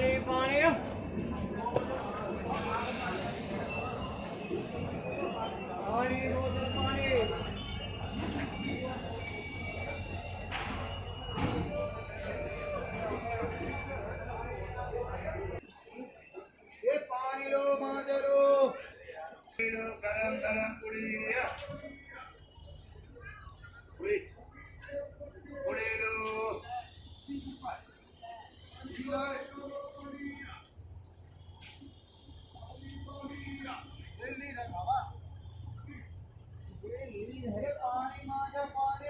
पानी पानी पानी बोतल पानी ये पानी लो माजरो गरम गरम पुड़ी पुड़ी पुड़ी लो ये पानी माजा पानी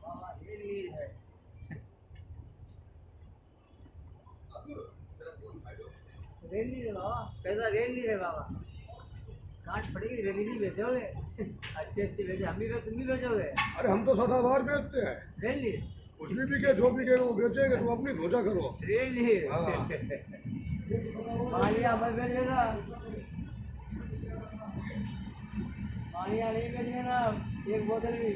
बाबा ये नील है रेल नील है बाबा पैसा रेल नील है बाबा काट पड़ेगी रेल नील बेचोगे अच्छे अच्छे बेचे हम भी तुम भी बेचोगे अरे हम तो सदाबहार बेचते हैं। रेल नील उसमें भी के जो भी के वो बेचेंगे तो अपनी भोजा करो। रेल नील हाँ। पानी आप बेच लेना पानी नहीं बेच लेना एक बोतल भी